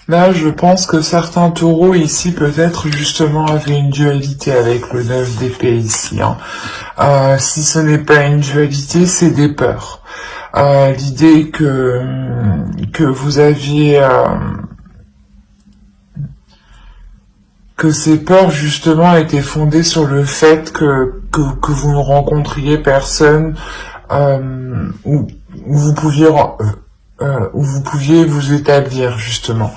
Là, je pense que certains taureaux ici, peut-être, justement, avaient une dualité avec le 9 d'épée ici. Hein. Si ce n'est pas une dualité, c'est des peurs. L'idée que vous aviez... que ces peurs, justement, étaient fondées sur le fait que vous ne rencontriez personne où vous pouviez... où vous pouviez vous établir, justement.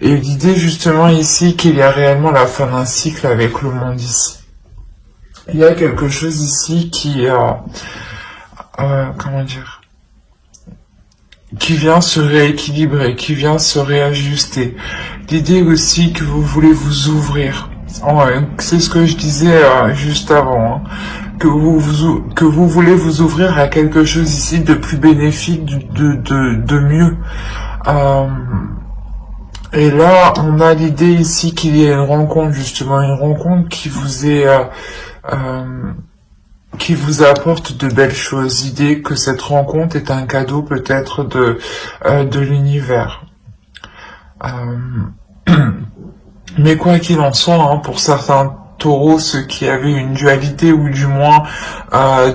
Et l'idée, justement, ici, qu'il y a réellement la fin d'un cycle avec le monde ici. Il y a quelque chose ici qui, comment dire, qui vient se rééquilibrer, qui vient se réajuster. L'idée aussi que vous voulez vous ouvrir. C'est ce que je disais juste avant, hein. Que vous voulez vous ouvrir à quelque chose ici de plus bénéfique, de mieux. Et là, on a l'idée ici qu'il y a une rencontre, justement, une rencontre qui vous est... qui vous apporte de belles choses. L'idée que cette rencontre est un cadeau peut-être de l'univers. Mais quoi qu'il en soit, hein, pour certains taureaux, ceux qui avaient une dualité ou du moins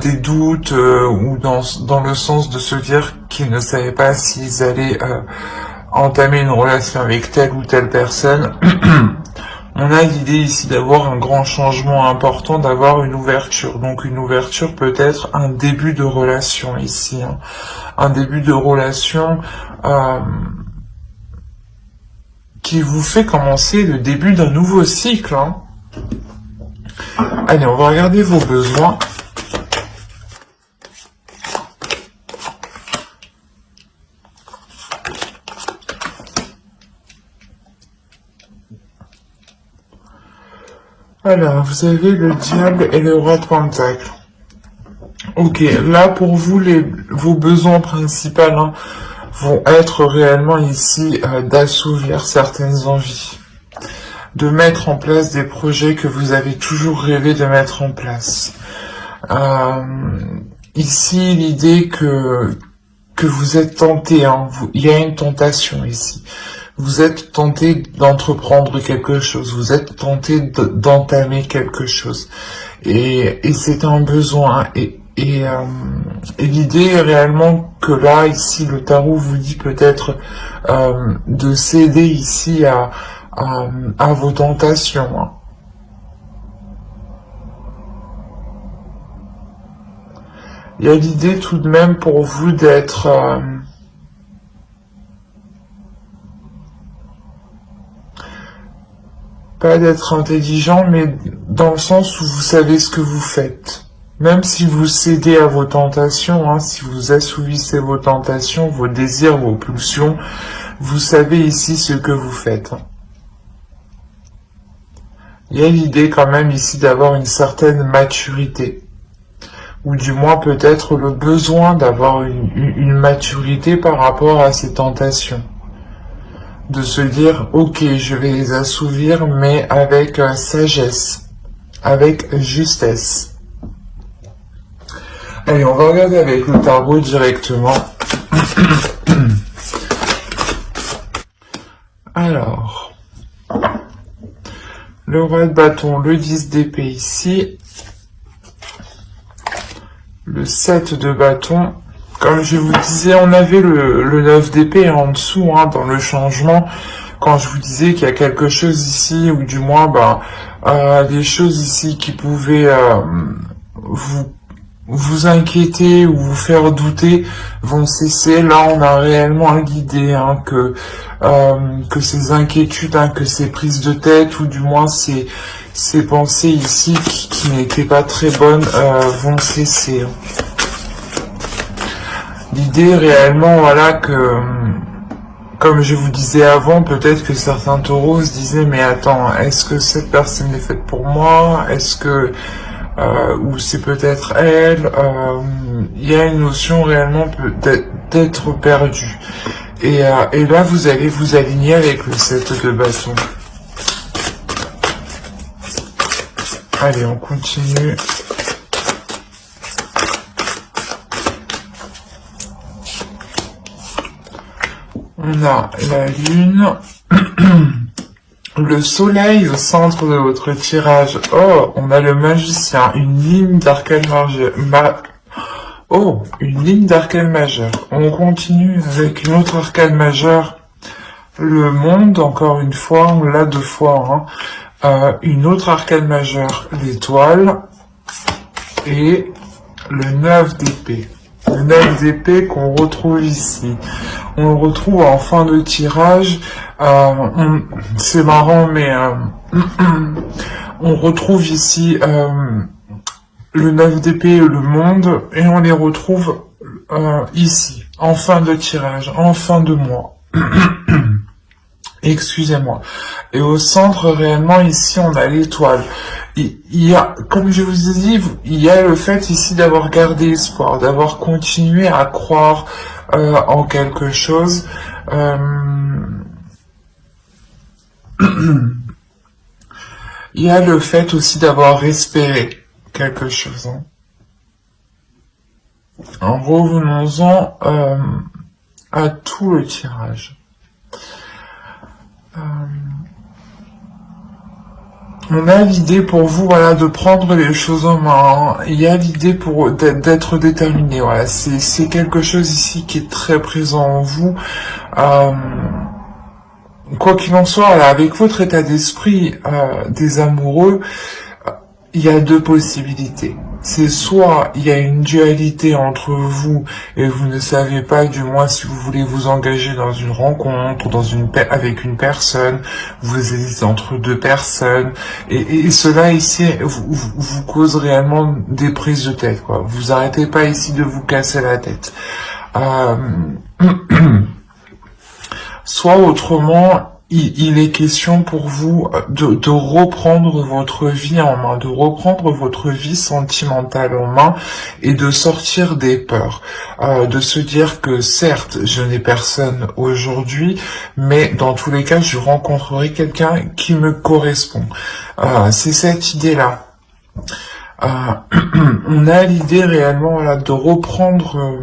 des doutes ou dans le sens de se dire qu'ils ne savaient pas s'ils allaient entamer une relation avec telle ou telle personne, on a l'idée ici d'avoir un grand changement important, d'avoir une ouverture. Donc une ouverture peut être un début de relation ici. Hein. Un début de relation qui vous fait commencer le début d'un nouveau cycle. Hein. Allez, on va regarder vos besoins. Alors, vous avez le diable et le roi de pentacle. Ok, là pour vous, vos besoins principaux hein, vont être réellement ici d'assouvir certaines envies, de mettre en place des projets que vous avez toujours rêvé de mettre en place. Ici, l'idée que vous êtes tenté, hein, il y a une tentation ici. Vous êtes tenté d'entreprendre quelque chose, vous êtes tenté d'entamer quelque chose. Et c'est un besoin. Et l'idée est réellement que là, ici, le tarot vous dit peut-être de céder ici à vos tentations. Hein. Il y a l'idée tout de même pour vous d'être... pas d'être intelligent, mais dans le sens où vous savez ce que vous faites. Même si vous cédez à vos tentations, hein, si vous assouvissez vos tentations, vos désirs, vos pulsions, vous savez ici ce que vous faites. Il y a l'idée quand même ici d'avoir une certaine maturité. Ou du moins peut-être le besoin d'avoir une maturité par rapport à ces tentations. De se dire, ok, je vais les assouvir, mais avec sagesse, avec justesse. Allez, on va regarder avec le tarot directement. Alors, le roi de bâton, le 10 d'épée ici, le 7 de bâton. Comme je vous disais, on avait le 9 d'épée en dessous, hein, dans le changement, quand je vous disais qu'il y a quelque chose ici, ou du moins des choses ici qui pouvaient vous inquiéter ou vous faire douter, vont cesser. Là, on a réellement l'idée hein, que ces inquiétudes, hein, que ces prises de tête, ou du moins ces pensées ici qui n'étaient pas très bonnes, vont cesser. L'idée réellement, voilà, que, comme je vous disais avant, peut-être que certains taureaux se disaient, mais attends, est-ce que cette personne est faite pour moi? Est-ce que, ou c'est peut-être elle? Il y a une notion réellement d'être perdu. Et là, vous allez vous aligner avec le 7 de bâton. Allez, on continue. On a la lune, Le soleil au centre de votre tirage. Oh, on a le magicien, une ligne d'arcane Oh, une ligne d'arcane majeure. On continue avec une autre arcane majeure. Le monde, encore une fois, on l'a 2 fois. Une autre arcane majeure, l'étoile. Et le 9 d'épée. Le 9 d'épée qu'on retrouve ici. On le retrouve en fin de tirage. C'est marrant, mais on retrouve ici le 9 d'épée et le monde, et on les retrouve ici, en fin de tirage, en fin de mois. Excusez-moi. Et au centre, réellement, ici, on a l'étoile. Il y a, comme je vous ai dit, il y a le fait ici d'avoir gardé espoir, d'avoir continué à croire en quelque chose. Il y a le fait aussi d'avoir espéré quelque chose. En revenons-en à tout le tirage. On a l'idée pour vous, voilà, de prendre les choses en main. Il y a l'idée pour d'être déterminé. Voilà, c'est quelque chose ici qui est très présent en vous. Quoi qu'il en soit, voilà, avec votre état d'esprit des amoureux, il y a 2 possibilités. C'est soit il y a une dualité entre vous et vous ne savez pas du moins si vous voulez vous engager dans une rencontre, avec une personne, vous hésitez entre 2 personnes, et cela ici vous cause réellement des prises de tête, quoi. Vous arrêtez pas ici de vous casser la tête. Soit autrement, il est question pour vous de reprendre votre vie en main, de reprendre votre vie sentimentale en main et de sortir des peurs, de se dire que certes, je n'ai personne aujourd'hui, mais dans tous les cas, je rencontrerai quelqu'un qui me correspond. C'est cette idée-là. On a l'idée réellement, voilà, de reprendre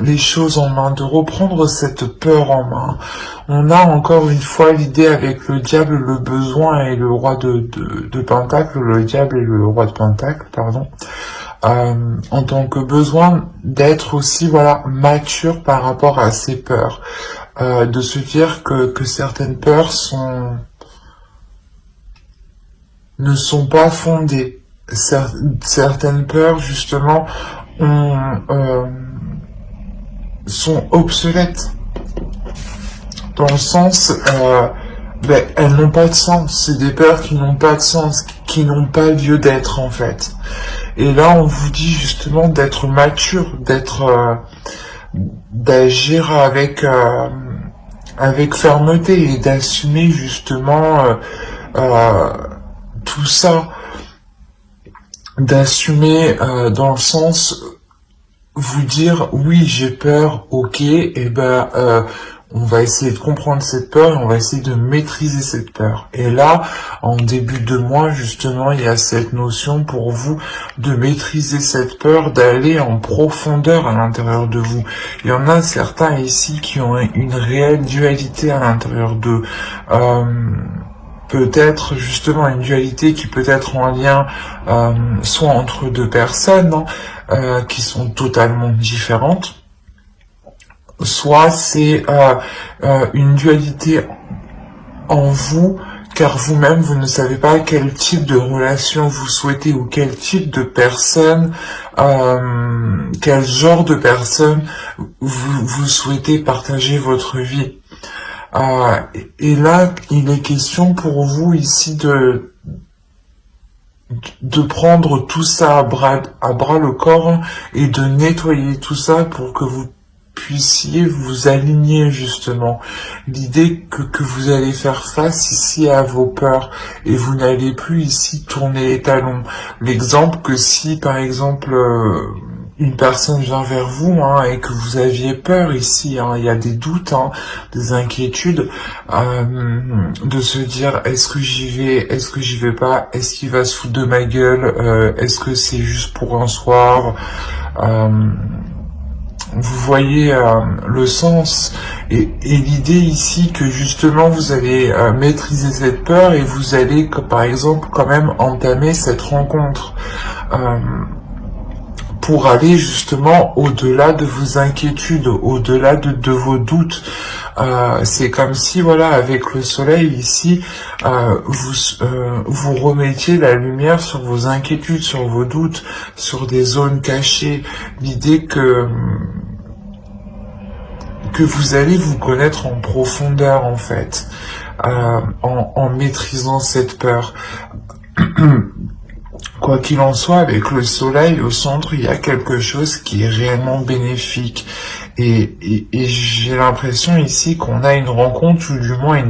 les choses en main, de reprendre cette peur en main. On a encore une fois l'idée avec le diable, le besoin et le roi de Pentacle, le diable et le roi de Pentacle, pardon, en tant que besoin d'être aussi, voilà, mature par rapport à ces peurs, de se dire que certaines peurs ne sont pas fondées. Certaines peurs, justement, sont obsolètes. Dans le sens, elles n'ont pas de sens. C'est des peurs qui n'ont pas de sens, qui n'ont pas lieu d'être, en fait. Et là, on vous dit justement d'être mature, d'agir avec fermeté et d'assumer justement tout ça. D'assumer dans le sens vous dire oui j'ai peur, ok, et on va essayer de comprendre cette peur et on va essayer de maîtriser cette peur. Et là, en début de mois, justement, il y a cette notion pour vous de maîtriser cette peur, d'aller en profondeur à l'intérieur de vous. Il y en a certains ici qui ont une réelle dualité à l'intérieur d'eux. Peut-être justement une dualité qui peut être en lien soit entre 2 personnes qui sont totalement différentes, soit c'est une dualité en vous, car vous-même vous ne savez pas quel type de relation vous souhaitez ou quel type de personne, quel genre de personne vous souhaitez partager votre vie. Et là, il est question pour vous ici de prendre tout ça à bras le corps et de nettoyer tout ça pour que vous puissiez vous aligner justement. L'idée que vous allez faire face ici à vos peurs et vous n'allez plus ici tourner les talons. L'exemple que si par exemple une personne vient vers vous et que vous aviez peur ici, il y a des doutes, des inquiétudes, de se dire est-ce que j'y vais pas, est-ce qu'il va se foutre de ma gueule, est-ce que c'est juste pour un soir, vous voyez le sens et l'idée ici que justement vous allez maîtriser cette peur et vous allez, par exemple, quand même entamer cette rencontre pour aller justement au-delà de vos inquiétudes, au-delà de vos doutes. C'est comme si, voilà, avec le soleil ici, vous remettiez la lumière sur vos inquiétudes, sur vos doutes, sur des zones cachées. L'idée que vous allez vous connaître en profondeur, en fait, en maîtrisant cette peur. Quoi qu'il en soit, avec le soleil au centre, il y a quelque chose qui est réellement bénéfique. Et j'ai l'impression ici qu'on a une rencontre, ou du moins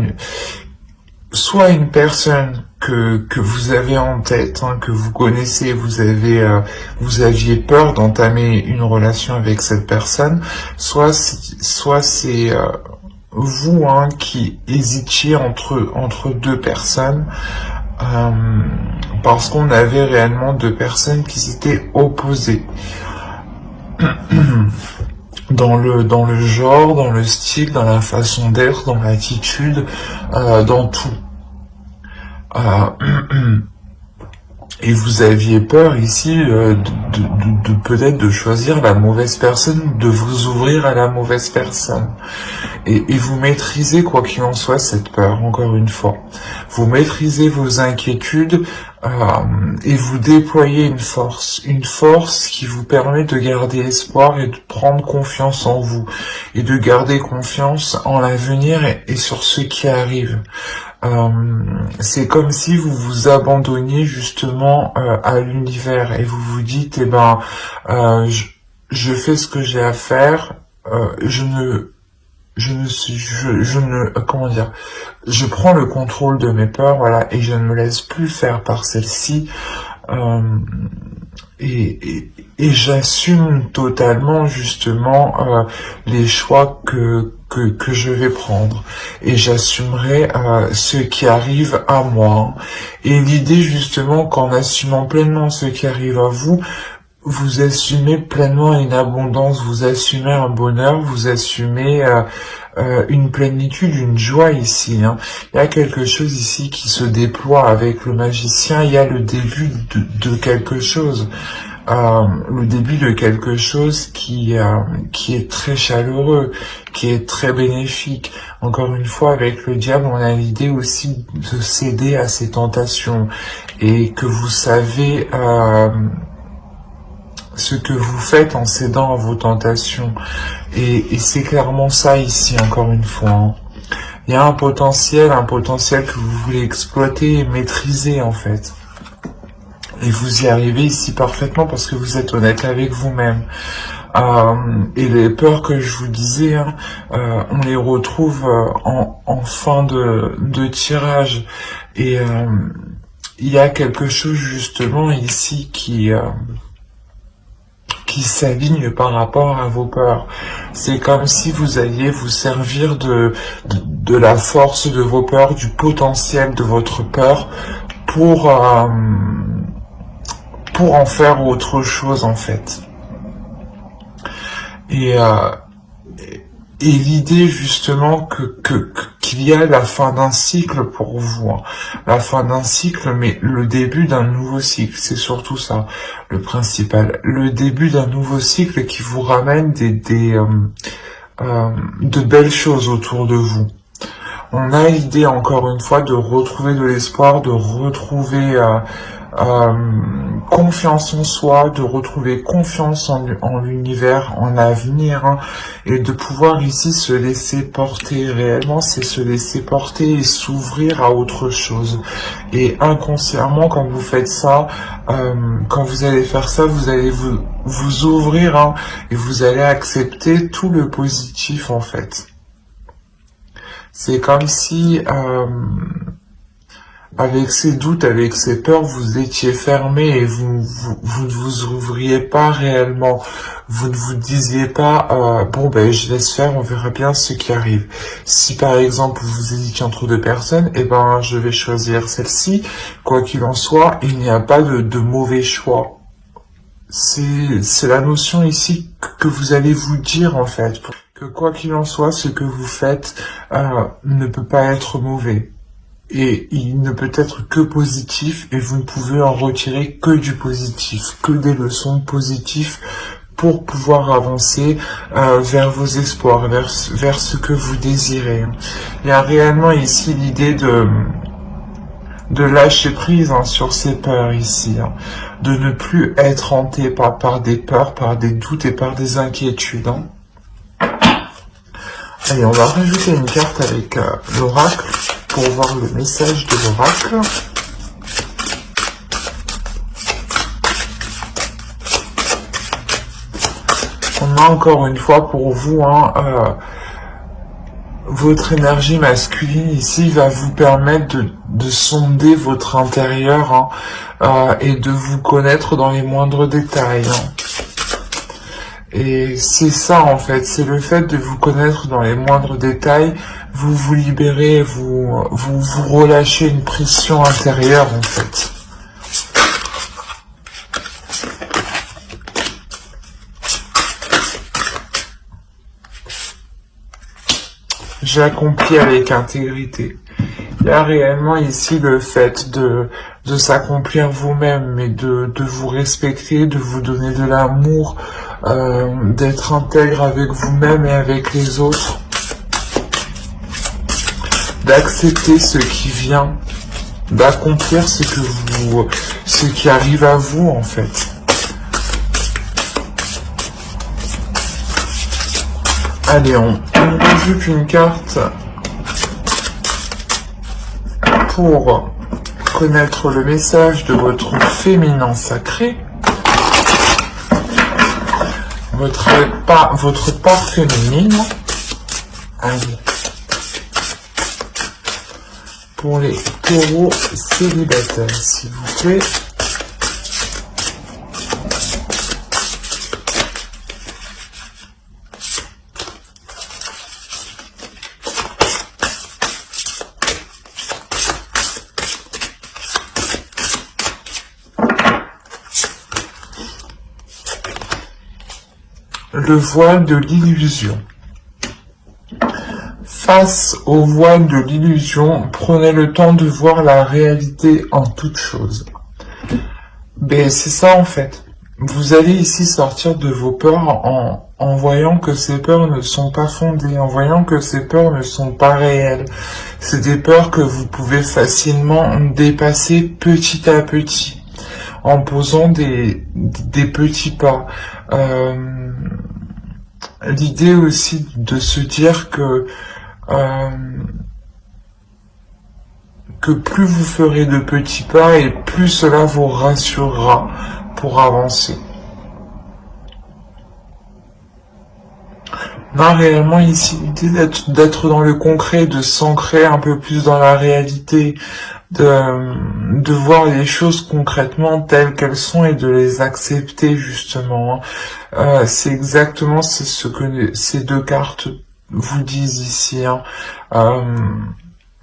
soit une personne que vous avez en tête, hein, que vous connaissez, vous aviez peur d'entamer une relation avec cette personne, soit c'est vous, hein, qui hésitiez entre deux personnes, parce qu'on avait réellement deux personnes qui s'étaient opposées dans le genre, dans le style, dans la façon d'être, dans l'attitude, dans tout. Et vous aviez peur ici de peut-être de choisir la mauvaise personne, de vous ouvrir à la mauvaise personne. Et vous maîtrisez, quoi qu'il en soit, cette peur, encore une fois. Vous maîtrisez vos inquiétudes et vous déployez une force qui vous permet de garder espoir et de prendre confiance en vous, et de garder confiance en l'avenir et sur ce qui arrive. C'est comme si vous vous abandonniez justement à l'univers et vous vous dites, eh ben, je fais ce que j'ai à faire, je prends le contrôle de mes peurs, voilà, et je ne me laisse plus faire par celle-ci, et j'assume totalement justement les choix que je vais prendre, et j'assumerai ce qui arrive à moi. Et l'idée justement qu'en assumant pleinement ce qui arrive à vous, vous assumez pleinement une abondance, vous assumez un bonheur, vous assumez une plénitude, une joie ici. Hein. Il y a quelque chose ici qui se déploie avec le magicien, il y a le début de quelque chose. Le début de quelque chose qui est très chaleureux, qui est très bénéfique. Encore une fois, avec le diable, on a l'idée aussi de céder à ses tentations, et que vous savez ce que vous faites en cédant à vos tentations. Et c'est clairement ça ici, encore une fois. Hein. Il y a un potentiel que vous voulez exploiter et maîtriser, en fait. Et vous y arrivez ici parfaitement parce que vous êtes honnête avec vous-même. Et les peurs que je vous disais, hein, on les retrouve en fin de tirage. Et il y a quelque chose justement ici qui s'aligne par rapport à vos peurs. C'est comme si vous alliez vous servir de la force de vos peurs, du potentiel de votre peur pour en faire autre chose, en fait. Et l'idée justement qu'il y a la fin d'un cycle pour vous, hein. La fin d'un cycle, mais le début d'un nouveau cycle, c'est surtout ça, le principal. Le début d'un nouveau cycle qui vous ramène de belles choses autour de vous. On a l'idée, encore une fois, de retrouver de l'espoir, de retrouver confiance en soi, de retrouver confiance en l'univers, en l'avenir, hein, et de pouvoir ici se laisser porter. Réellement, c'est se laisser porter et s'ouvrir à autre chose. Et inconsciemment, quand vous faites ça, quand vous allez faire ça, vous allez vous ouvrir, hein, et vous allez accepter tout le positif, en fait. C'est comme si avec ces doutes, avec ces peurs, vous étiez fermé et vous ne vous ouvriez pas réellement. Vous ne vous disiez pas bon ben je laisse faire, on verra bien ce qui arrive. Si par exemple vous hésitiez entre deux personnes, eh ben je vais choisir celle-ci. Quoi qu'il en soit, il n'y a pas de mauvais choix. c'est la notion ici que vous allez vous dire en fait, que quoi qu'il en soit, ce que vous faites ne peut pas être mauvais. Et il ne peut être que positif et vous ne pouvez en retirer que du positif, que des leçons positives pour pouvoir avancer vers vos espoirs, vers ce que vous désirez. Il y a réellement ici l'idée de lâcher prise sur ces peurs ici, de ne plus être hanté par des peurs, par des doutes et par des inquiétudes. Allez, on va rajouter une carte avec l'oracle pour voir le message de l'oracle. On a encore une fois pour vous votre énergie masculine ici va vous permettre de sonder votre intérieur et de vous connaître dans les moindres détails. Et c'est ça en fait, c'est le fait de vous connaître dans les moindres détails, vous vous libérez, vous relâchez une pression intérieure en fait. J'ai accompli avec intégrité. Il y a réellement ici le fait de s'accomplir vous-même, mais de vous respecter, de vous donner de l'amour, d'être intègre avec vous-même et avec les autres, d'accepter ce qui vient, d'accomplir ce qui arrive à vous en fait. Allez, on rajoute une carte pour connaître le message de votre féminin sacré, votre part féminine. Allez. Pour les taureaux célibataires, s'il vous plaît. Le voile de l'illusion. Face au voile de l'illusion, prenez le temps de voir la réalité en toute chose. Ben, c'est ça en fait. Vous allez ici sortir de vos peurs en voyant que ces peurs ne sont pas fondées, en voyant que ces peurs ne sont pas réelles. C'est des peurs que vous pouvez facilement dépasser petit à petit, en posant des petits pas. L'idée aussi de se dire que plus vous ferez de petits pas et plus cela vous rassurera pour avancer. On a réellement ici l'idée d'être dans le concret, de s'ancrer un peu plus dans la réalité, de voir les choses concrètement telles qu'elles sont et de les accepter justement. C'est exactement ce que ces deux cartes vous disent ici.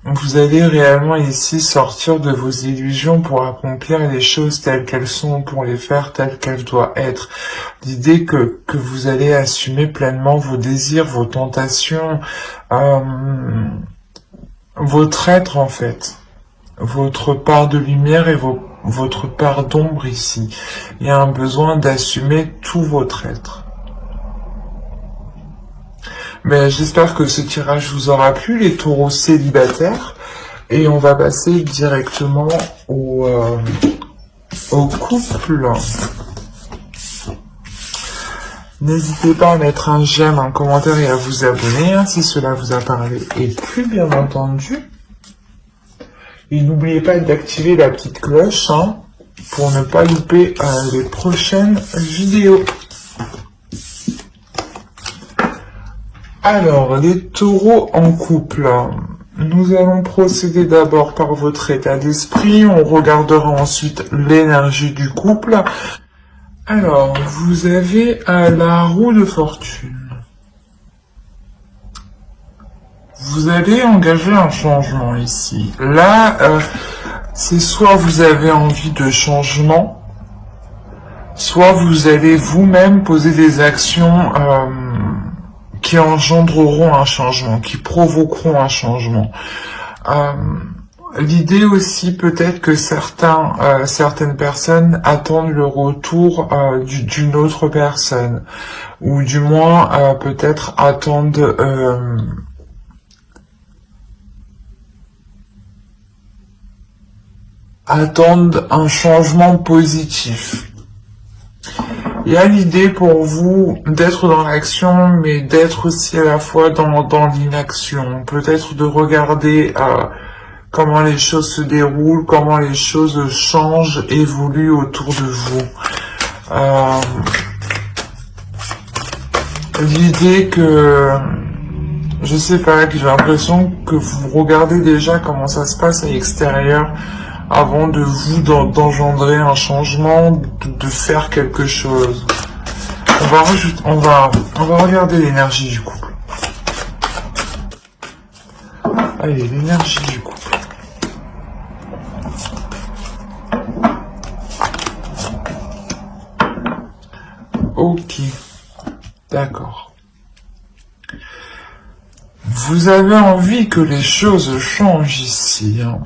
Vous allez réellement ici sortir de vos illusions pour accomplir les choses telles qu'elles sont, pour les faire telles qu'elles doivent être. L'idée que vous allez assumer pleinement vos désirs, vos tentations, votre être en fait, votre part de lumière et votre part d'ombre ici. Il y a un besoin d'assumer tout votre être. Mais j'espère que ce tirage vous aura plu, les taureaux célibataires. Et on va passer directement au couple. N'hésitez pas à mettre un j'aime, un commentaire et à vous abonner si cela vous a parlé et plu, bien entendu. Et n'oubliez pas d'activer la petite cloche pour ne pas louper les prochaines vidéos. Alors, les taureaux en couple. Nous allons procéder d'abord par votre état d'esprit. On regardera ensuite l'énergie du couple. Alors, vous avez la roue de fortune. Vous allez engager un changement ici. Là, c'est soit vous avez envie de changement, soit vous allez vous-même poser des actions qui engendreront un changement, qui provoqueront un changement. L'idée aussi peut-être que certaines personnes attendent le retour d'une autre personne, ou du moins peut-être attendent un changement positif. Il y a l'idée pour vous d'être dans l'action, mais d'être aussi à la fois dans l'inaction. Peut-être de regarder comment les choses se déroulent, comment les choses changent, évoluent autour de vous. L'idée que, je sais pas, que j'ai l'impression que vous regardez déjà comment ça se passe à l'extérieur avant de vous d'engendrer un changement, de faire quelque chose. On va regarder l'énergie du couple. Allez, l'énergie du couple. Ok, d'accord. Vous avez envie que les choses changent ici, hein.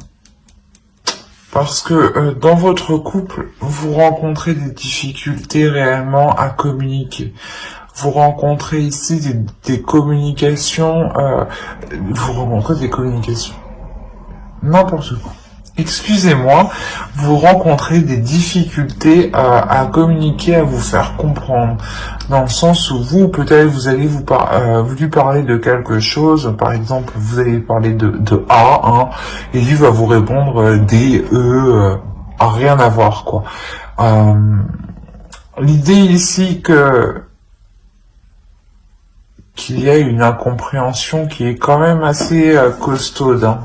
Parce que dans votre couple, vous rencontrez des difficultés réellement à communiquer. Vous rencontrez ici des communications, n'importe quoi. Excusez-moi, vous rencontrez des difficultés à communiquer, à vous faire comprendre, dans le sens où vous, peut-être, vous allez lui parler de quelque chose, par exemple, vous allez parler de A, hein, et lui va vous répondre D, E, à rien à voir, quoi. L'idée ici qu'il y a une incompréhension qui est quand même assez costaude, hein.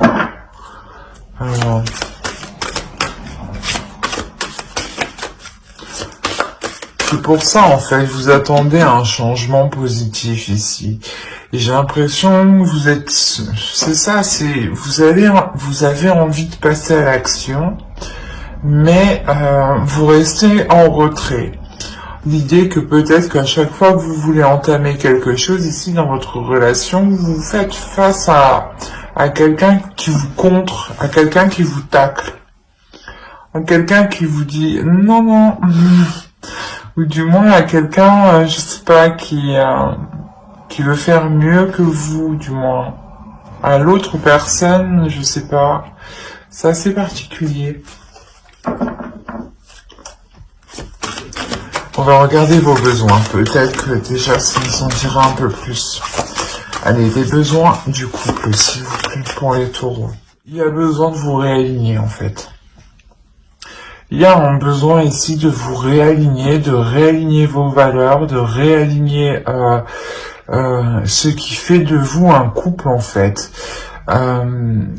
C'est pour ça, en fait, vous attendez un changement positif ici. Et j'ai l'impression que vous êtes... C'est ça, vous avez envie de passer à l'action, mais vous restez en retrait. L'idée que peut-être qu'à chaque fois que vous voulez entamer quelque chose ici dans votre relation, vous faites face à quelqu'un qui vous contre, à quelqu'un qui vous tacle, à quelqu'un qui vous dit non, non, ou du moins à quelqu'un, je sais pas, qui veut faire mieux que vous, du moins. À l'autre personne, je sais pas, c'est assez particulier. On va regarder vos besoins, peut-être que déjà ça nous en dira un peu plus. Allez, les besoins du couple, s'il vous plaît, pour les taureaux. Il y a besoin de vous réaligner, en fait. Il y a un besoin ici de vous réaligner, de réaligner vos valeurs, de réaligner ce qui fait de vous un couple, en fait.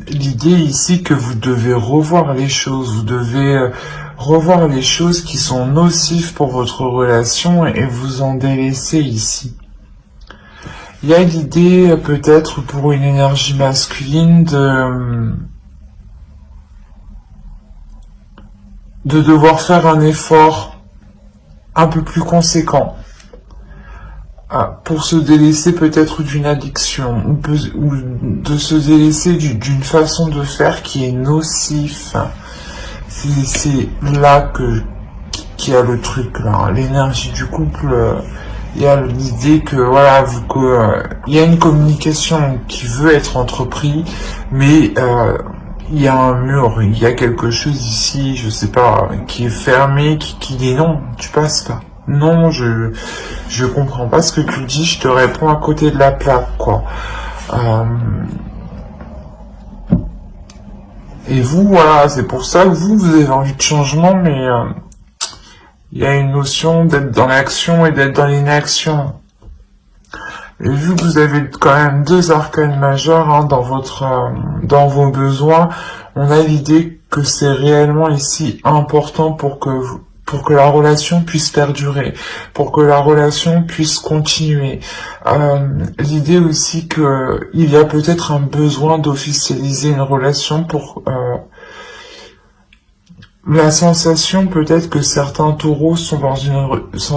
L'idée ici que vous devez revoir les choses, vous devez revoir les choses qui sont nocives pour votre relation et vous en délaisser ici. Il y a l'idée, peut-être pour une énergie masculine, de devoir faire un effort un peu plus conséquent pour se délaisser peut-être d'une addiction ou de se délaisser d'une façon de faire qui est nocif. C'est là qu'il y a le truc, là. L'énergie du couple, il y a l'idée que, voilà, il y a une communication qui veut être entreprise, mais il y a un mur, il y a quelque chose ici, je sais pas, qui est fermé, qui dit non, tu passes pas. Non, je comprends pas ce que tu dis, je te réponds à côté de la plaque, quoi. Et vous, voilà, c'est pour ça que vous avez envie de changement, mais il y a une notion d'être dans l'action et d'être dans l'inaction. Et vu que vous avez quand même deux arcanes majeurs hein, dans vos besoins, on a l'idée que c'est réellement ici important pour que la relation puisse perdurer, pour que la relation puisse continuer. L'idée aussi que il y a peut-être un besoin d'officialiser une relation la sensation peut-être que certains taureaux sont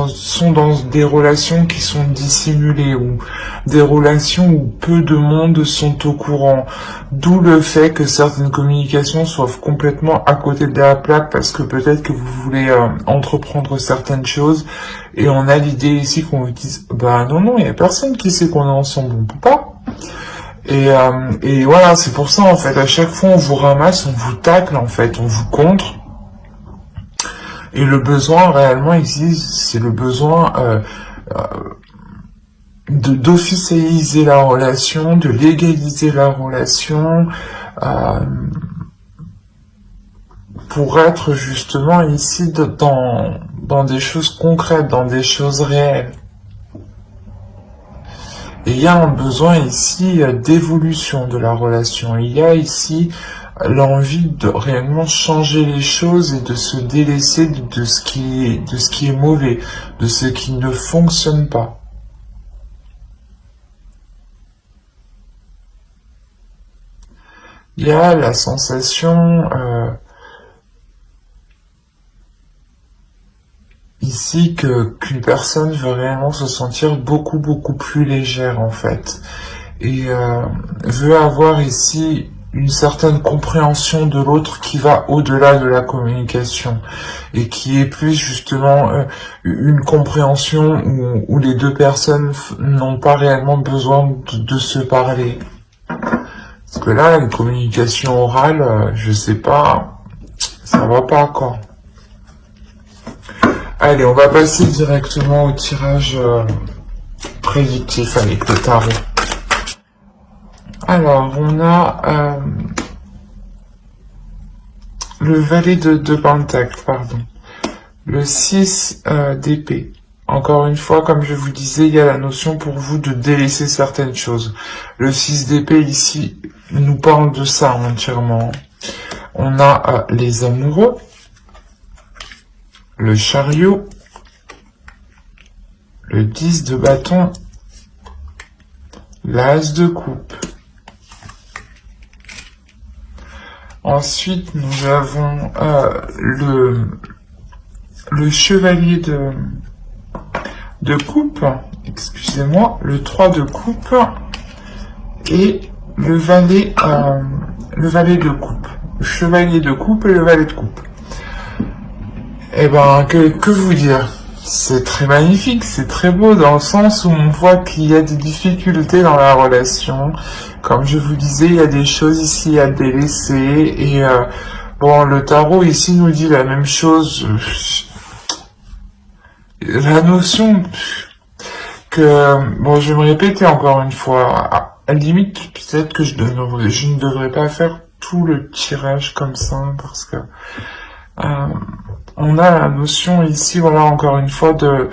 sont dans des relations qui sont dissimulées ou des relations où peu de monde sont au courant. D'où le fait que certaines communications soient complètement à côté de la plaque parce que peut-être que vous voulez entreprendre certaines choses et on a l'idée ici qu'on vous dise bah non, il y a personne qui sait qu'on est ensemble, on peut pas. Et voilà, c'est pour ça en fait, à chaque fois on vous ramasse, on vous tacle en fait, on vous contre. Et le besoin réellement ici, c'est le besoin d'officialiser la relation, de légaliser la relation, euh, pour être justement ici dans des choses concrètes, dans des choses réelles. Et il y a un besoin ici d'évolution de la relation. Il y a ici l'envie de réellement changer les choses et de se délaisser de ce qui est mauvais, de ce qui ne fonctionne pas. Il y a la sensation ici qu'une personne veut réellement se sentir beaucoup plus légère en fait et veut avoir ici une certaine compréhension de l'autre qui va au-delà de la communication et qui est plus justement une compréhension où les deux personnes n'ont pas réellement besoin de se parler. Parce que là, une communication orale, je sais pas, ça va pas encore. Allez, on va passer directement au tirage prédictif avec le tarot. Alors, on a le valet de Pentacle, pardon. Le 6 d'épée. Encore une fois, comme je vous disais, il y a la notion pour vous de délaisser certaines choses. Le 6 d'épée ici nous parle de ça entièrement. On a les amoureux, le chariot, le 10 de bâton, l'as de coupe. Ensuite, nous avons le chevalier de coupe, excusez-moi, le 3 de coupe et le valet de coupe. Le chevalier de coupe et le valet de coupe. Eh ben, que vous dire? C'est très magnifique, c'est très beau dans le sens où on voit qu'il y a des difficultés dans la relation. Comme je vous disais, il y a des choses ici à délaisser et bon, le tarot ici nous dit la même chose. La notion que, bon, je vais me répéter encore une fois, à la limite, peut-être que je ne devrais pas faire tout le tirage comme ça parce que on a la notion ici, voilà, encore une fois, de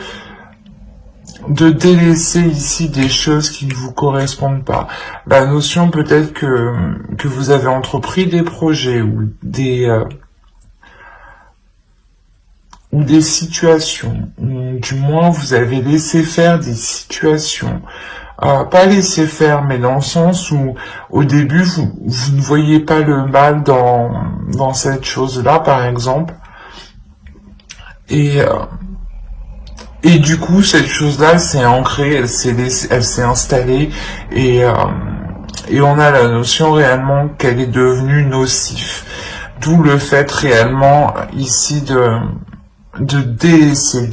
délaisser ici des choses qui ne vous correspondent pas. La notion peut-être que vous avez entrepris des projets ou des situations, ou du moins vous avez laissé faire des situations. Pas laisser faire, mais dans le sens où au début vous ne voyez pas le mal dans cette chose-là, par exemple. Et du coup, cette chose-là, elle s'est ancrée, elle s'est installée, et on a la notion réellement qu'elle est devenue nocif. D'où le fait réellement ici de délaisser,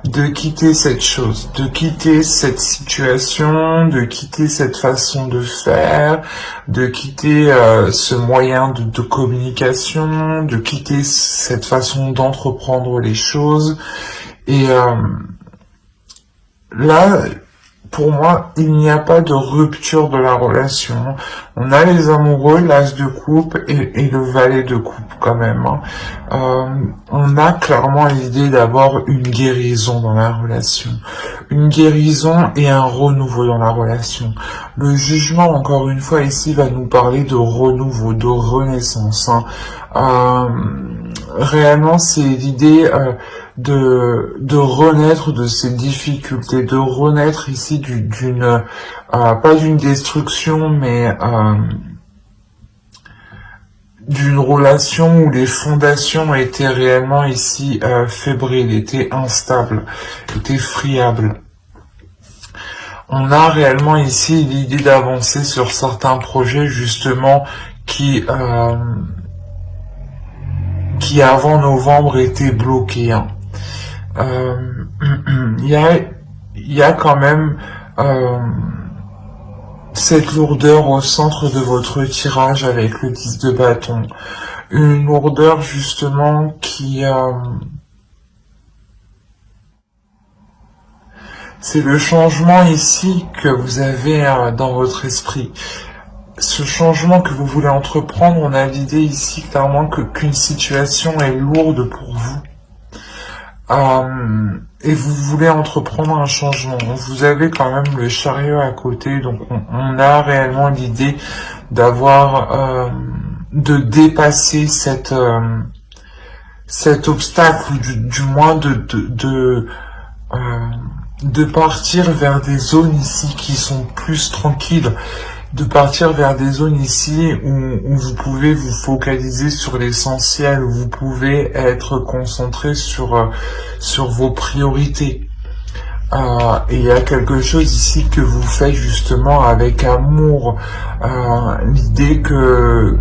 de quitter cette chose, de quitter cette situation, de quitter cette façon de faire, de quitter ce moyen de communication, de quitter cette façon d'entreprendre les choses. Et là, pour moi, il n'y a pas de rupture de la relation. On a les amoureux, l'as de coupe et le valet de coupe quand même. On a clairement l'idée d'avoir une guérison dans la relation. Une guérison et un renouveau dans la relation. Le jugement, encore une fois, ici, va nous parler de renouveau, de renaissance. Réellement, c'est l'idée de renaître de ces difficultés, de renaître ici pas d'une destruction, mais d'une relation où les fondations étaient réellement ici fébriles, étaient instables, étaient friables. On a réellement ici l'idée d'avancer sur certains projets justement qui avant novembre étaient bloqués. Hein. Il y a quand même cette lourdeur au centre de votre tirage avec le 10 de bâton. Une lourdeur justement qui... c'est le changement ici que vous avez dans votre esprit. Ce changement que vous voulez entreprendre, on a l'idée ici clairement qu'une situation est lourde pour vous. Et vous voulez entreprendre un changement. Vous avez quand même le chariot à côté, donc on a réellement l'idée d'avoir, de dépasser cet obstacle, ou du moins de partir vers des zones ici qui sont plus tranquilles, de partir vers des zones ici où vous pouvez vous focaliser sur l'essentiel, où vous pouvez être concentré sur vos priorités. Et il y a quelque chose ici que vous faites justement avec amour, l'idée que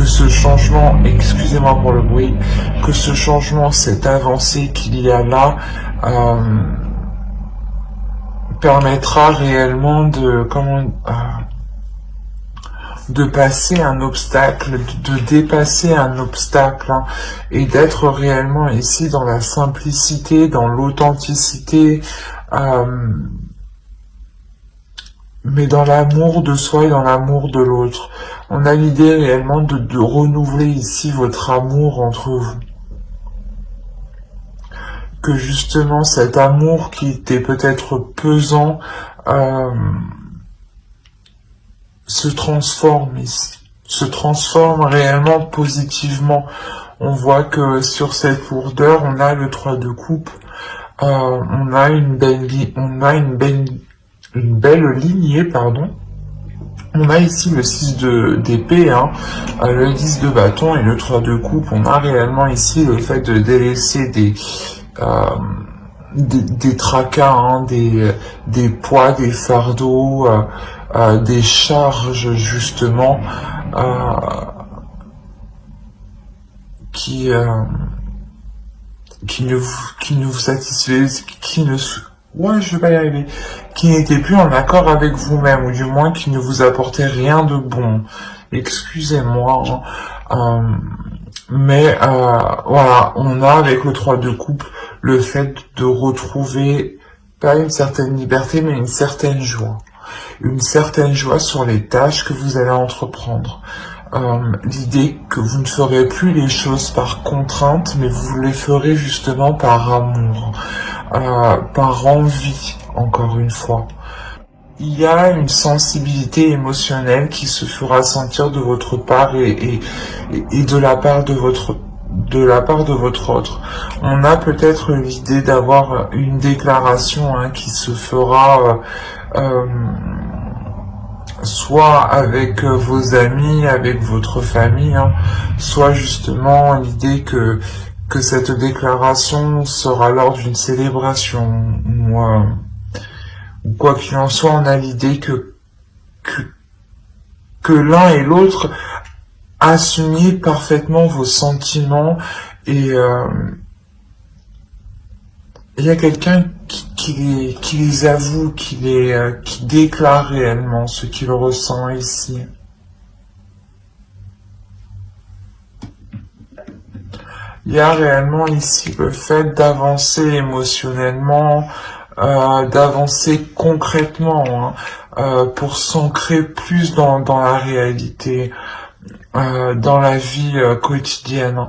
ce changement, excusez-moi pour le bruit, que ce changement, cette avancée qu'il y a là, permettra réellement de passer un obstacle, de dépasser un obstacle, hein, et d'être réellement ici dans la simplicité, dans l'authenticité, mais dans l'amour de soi et dans l'amour de l'autre. On a l'idée réellement de renouveler ici votre amour entre vous. Que justement cet amour qui était peut-être pesant se transforme ici, se transforme réellement positivement. On voit que sur cette lourdeur, on a le 3 de coupe, on a une belle lignée, pardon. On a ici le 6 d'épée, hein, le 10 de bâton et le 3 de coupe. On a réellement ici le fait de délaisser des tracas, hein, des poids, des fardeaux, des charges justement qui ne vous satisfaisaient, je vais pas y arriver, qui n'étaient plus en accord avec vous-même, ou du moins qui ne vous apportaient rien de bon. Excusez-moi, hein. Mais voilà, on a avec le 3 de coupe le fait de retrouver pas une certaine liberté, mais une certaine joie. Une certaine joie sur les tâches que vous allez entreprendre. L'idée que vous ne ferez plus les choses par contrainte, mais vous les ferez justement par amour, par envie, encore une fois. Il y a une sensibilité émotionnelle qui se fera sentir de votre part et de la part de votre autre. On a peut-être l'idée d'avoir une déclaration, hein, qui se fera soit avec vos amis, avec votre famille, hein, soit justement l'idée que cette déclaration sera lors d'une célébration, ou quoi qu'il en soit, on a l'idée que l'un et l'autre assumiez parfaitement vos sentiments, et il y a quelqu'un qui les avoue, qui déclare réellement ce qu'il ressent ici. Il y a réellement ici le fait d'avancer émotionnellement, d'avancer concrètement, hein, pour s'ancrer plus dans la réalité, dans la vie quotidienne.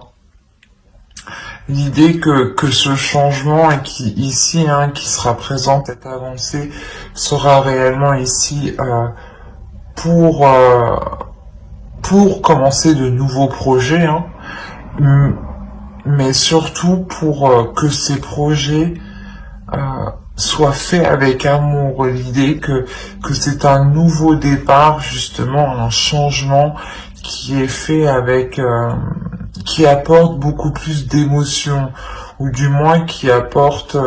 L'idée que ce changement qui sera présent, cette avancée, sera réellement ici pour commencer de nouveaux projets, hein, mais surtout pour que ces projets soit fait avec amour, l'idée que c'est un nouveau départ, justement, un changement qui est fait avec, qui apporte beaucoup plus d'émotions, ou du moins qui apporte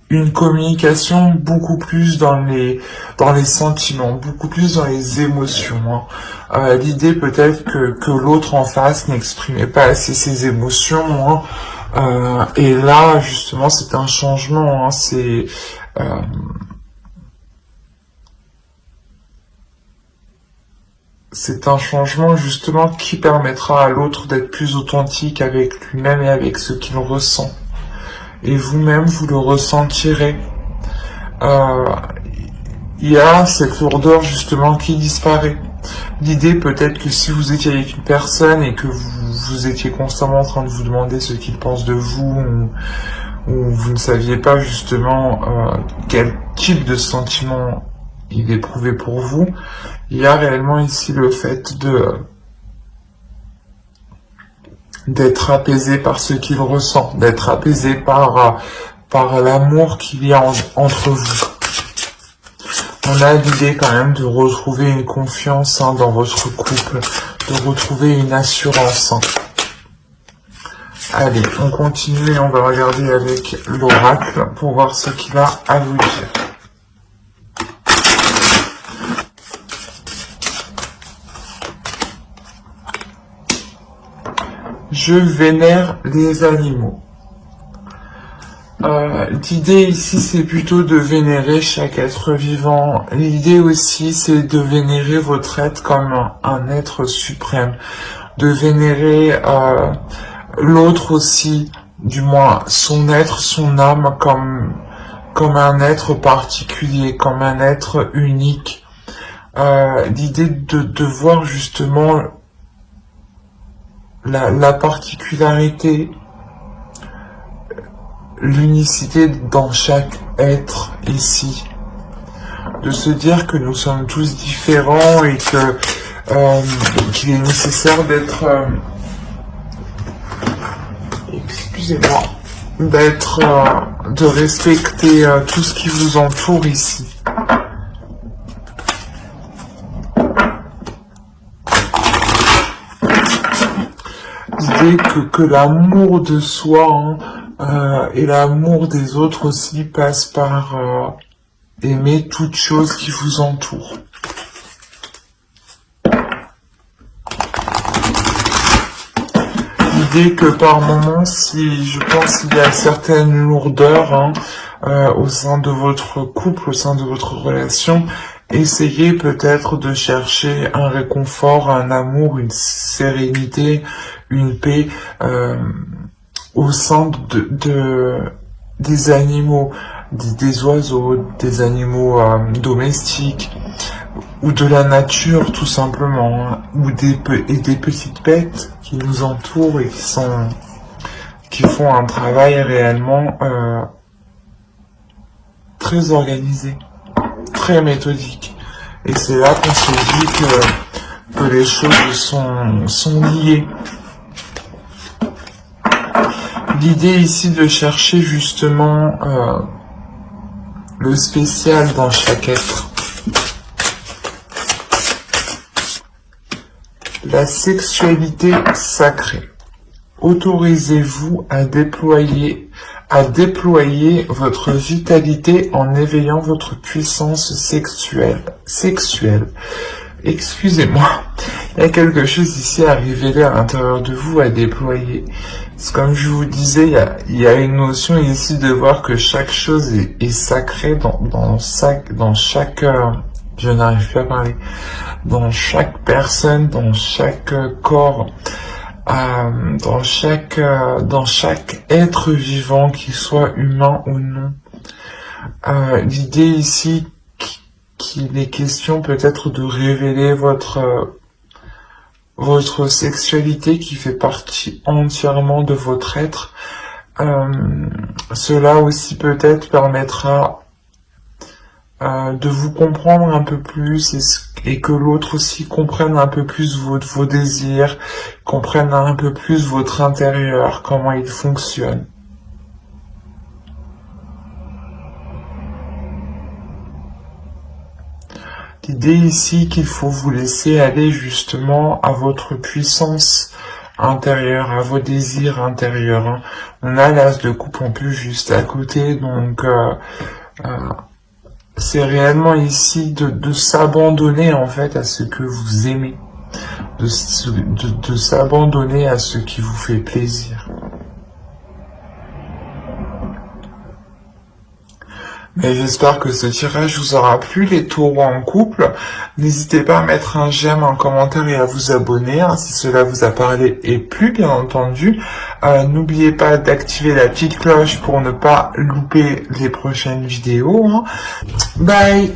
une communication beaucoup plus dans les sentiments, beaucoup plus dans les émotions. Hein. L'idée peut-être que l'autre en face n'exprimait pas assez ses émotions. Hein. Et là, justement, c'est un changement. Hein. C'est un changement justement qui permettra à l'autre d'être plus authentique avec lui-même et avec ce qu'il ressent. Et vous-même, vous le ressentirez. Il y a cette lourdeur justement qui disparaît. L'idée peut-être que si vous étiez avec une personne et que vous étiez constamment en train de vous demander ce qu'il pense de vous, ou vous ne saviez pas justement quel type de sentiment il éprouvait pour vous, il y a réellement ici le fait d'être apaisé par ce qu'il ressent, d'être apaisé par l'amour qu'il y a entre vous. On a l'idée quand même de retrouver une confiance dans votre couple, de retrouver une assurance. Allez, on continue et on va regarder avec l'oracle pour voir ce qu'il a à vous dire. Je vénère les animaux. L'idée ici, c'est plutôt de vénérer chaque être vivant. L'idée aussi, c'est de vénérer votre être comme un être suprême. De vénérer l'autre aussi, du moins son être, son âme, comme un être particulier, comme un être unique. L'idée de voir justement la particularité, l'unicité dans chaque être ici. De se dire que nous sommes tous différents et que qu'il est nécessaire d'être excusez-moi, de respecter tout ce qui vous entoure ici. L'idée que l'amour de soi et l'amour des autres aussi passe par aimer toute chose qui vous entoure. L'idée que par moments, si je pense qu'il y a certaines lourdeurs au sein de votre couple, au sein de votre relation, essayez peut-être de chercher un réconfort, un amour, une sérénité, une paix au sein des animaux, des oiseaux, des animaux domestiques, ou de la nature tout simplement, ou des petites bêtes qui nous entourent et qui font un travail réellement très organisé, très méthodique. Et c'est là qu'on se dit que les choses sont liées. L'idée ici de chercher justement le spécial dans chaque être. La sexualité sacrée. Autorisez-vous à déployer votre vitalité en éveillant votre puissance sexuelle. Excusez-moi, il y a quelque chose ici à révéler à l'intérieur de vous, à déployer. C'est comme je vous disais, il y a une notion ici de voir que chaque chose est sacrée dans chaque je n'arrive plus à parler, dans chaque personne, dans chaque corps, dans chaque être vivant, qu'il soit humain ou non. L'idée ici qu'il est question peut-être de révéler votre sexualité qui fait partie entièrement de votre être. Cela aussi peut-être permettra de vous comprendre un peu plus et que l'autre aussi comprenne un peu plus vos désirs, comprenne un peu plus votre intérieur, comment il fonctionne. L'idée ici qu'il faut vous laisser aller justement à votre puissance intérieure, à vos désirs intérieurs. Hein. On a l'as de coupe en plus juste à côté, donc c'est réellement ici de s'abandonner en fait à ce que vous aimez, de s'abandonner à ce qui vous fait plaisir. Mais j'espère que ce tirage vous aura plu, les taureaux en couple. N'hésitez pas à mettre un j'aime, un commentaire et à vous abonner hein, si cela vous a parlé et plu, bien entendu. N'oubliez pas d'activer la petite cloche pour ne pas louper les prochaines vidéos. Hein. Bye!